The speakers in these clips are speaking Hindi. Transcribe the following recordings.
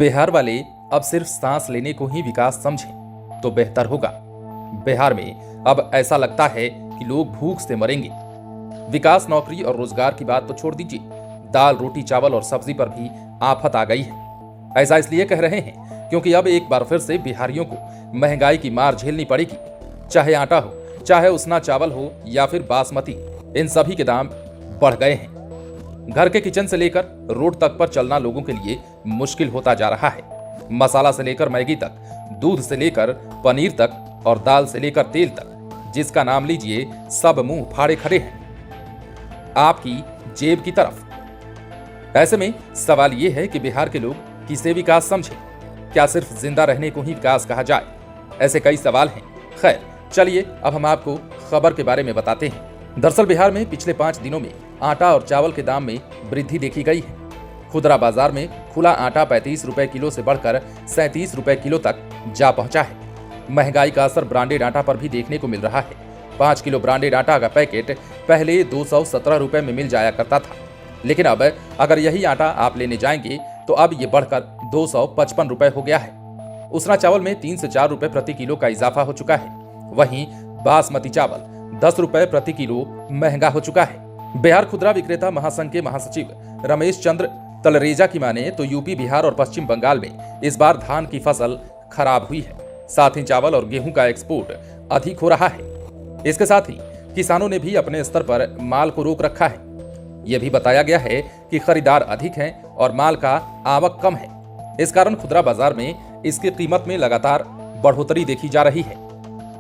बिहार वाले अब सिर्फ सांस लेने को ही विकास समझें तो बेहतर होगा। बिहार में अब ऐसा लगता है कि लोग भूख से मरेंगे। विकास, नौकरी और रोजगार की बात तो छोड़ दीजिए, दाल, रोटी, चावल और सब्जी पर भी आफत आ गई है। ऐसा इसलिए कह रहे हैं क्योंकि अब एक बार फिर से बिहारियों को महंगाई की मार झेलनी पड़ेगी। चाहे आटा हो, चाहे उसना चावल हो या फिर बासमती, इन सभी के दाम बढ़ गए हैं। घर के किचन से लेकर रोड तक पर चलना लोगों के लिए मुश्किल होता जा रहा है। मसाला से लेकर मैगी तक, दूध से लेकर पनीर तक और दाल से लेकर तेल तक, जिसका नाम लीजिए, सब मुंह फाड़े खड़े हैं आपकी जेब की तरफ। ऐसे में सवाल यह है कि बिहार के लोग किसे विकास समझे? क्या सिर्फ जिंदा रहने को ही विकास कहा जाए? ऐसे कई सवाल हैं। खैर, चलिए अब हम आपको खबर के बारे में बताते हैं। दरअसल बिहार में पिछले 5 दिनों में आटा और चावल के दाम में वृद्धि देखी गई है। खुदरा बाजार में खुला आटा 35 रुपए किलो से बढ़कर 37 रुपए किलो तक जा पहुंचा है। महंगाई का असर ब्रांडेड आटा पर भी देखने को मिल रहा है। 5 किलो ब्रांडेड आटा का पैकेट पहले 217 रुपए में मिल जाया करता था, लेकिन अब अगर यही आटा आप लेने जाएंगे तो अब ये बढ़कर 255 रुपए हो गया है। उसना चावल में 3 से 4 रुपए प्रति किलो का इजाफा हो चुका है। वहीं बासमती चावल 10 रुपए प्रति किलो महंगा हो चुका है। बिहार खुदरा विक्रेता महासंघ के महासचिव रमेश चंद्र तलरेजा की माने तो यूपी, बिहार और पश्चिम बंगाल में इस बार धान की फसल खराब हुई है। साथ ही चावल और गेहूं का एक्सपोर्ट अधिक हो रहा है। इसके साथ ही किसानों ने भी अपने स्तर पर माल को रोक रखा है। यह भी बताया गया है कि खरीदार अधिक हैं और माल का आवक कम है। इस कारण खुदरा बाजार में इसकी कीमत में लगातार बढ़ोतरी देखी जा रही है।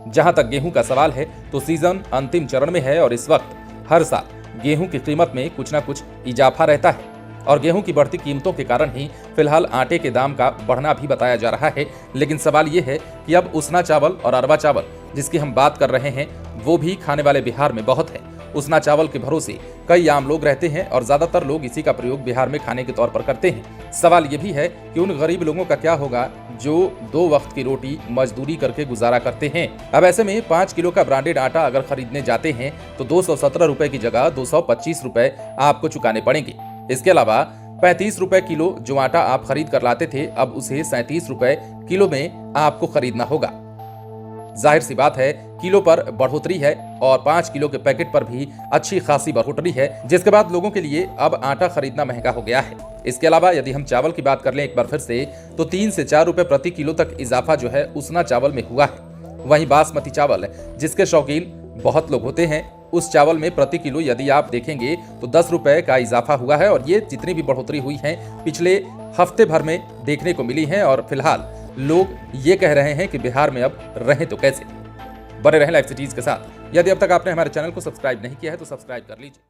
जहां तक गेहूं का सवाल है तो सीजन अंतिम चरण में है और इस वक्त हर साल गेहूं की कीमत में कुछ न कुछ इजाफा रहता है और गेहूं की बढ़ती कीमतों के कारण ही फिलहाल आटे के दाम का बढ़ना भी बताया जा रहा है। लेकिन सवाल ये है कि अब उसना चावल और अरवा चावल जिसकी हम बात कर रहे हैं वो भी खाने वाले बिहार में बहुत है। उसना चावल के भरोसे कई आम लोग रहते हैं और ज्यादातर लोग इसी का प्रयोग बिहार में खाने के तौर पर करते हैं। सवाल ये भी है कि उन गरीब लोगों का क्या होगा जो 2 वक्त की रोटी मजदूरी करके गुजारा करते हैं। अब ऐसे में 5 किलो का ब्रांडेड आटा अगर खरीदने जाते हैं तो 217 रुपए की जगह 225 रुपए आपको चुकाने पड़ेंगे। इसके अलावा 35 रुपए किलो जो आटा आप खरीद कर लाते थे, अब उसे 37 रुपए किलो में आपको खरीदना होगा। जाहिर सी बात है, किलो पर बढ़ोतरी है और 5 किलो के पैकेट पर भी अच्छी खासी बढ़ोतरी है, जिसके बाद लोगों के लिए अब आटा खरीदना महंगा हो गया है। इसके अलावा यदि हम चावल की बात कर लें एक बार फिर से, तो 3 से 4 रुपए प्रति किलो तक इजाफा जो है उसना चावल में हुआ है। वहीं बासमती चावल जिसके शौकीन बहुत लोग होते हैं, उस चावल में प्रति किलो यदि आप देखेंगे तो 10 रुपए का इजाफा हुआ है और ये जितनी भी बढ़ोतरी हुई है पिछले हफ्ते भर में देखने को मिली है। और फिलहाल लोग ये कह रहे हैं कि बिहार में अब रहें तो कैसे। बने रहें लाइव सिटीज के साथ। यदि अब तक आपने हमारे चैनल को सब्सक्राइब नहीं किया है तो सब्सक्राइब कर लीजिए।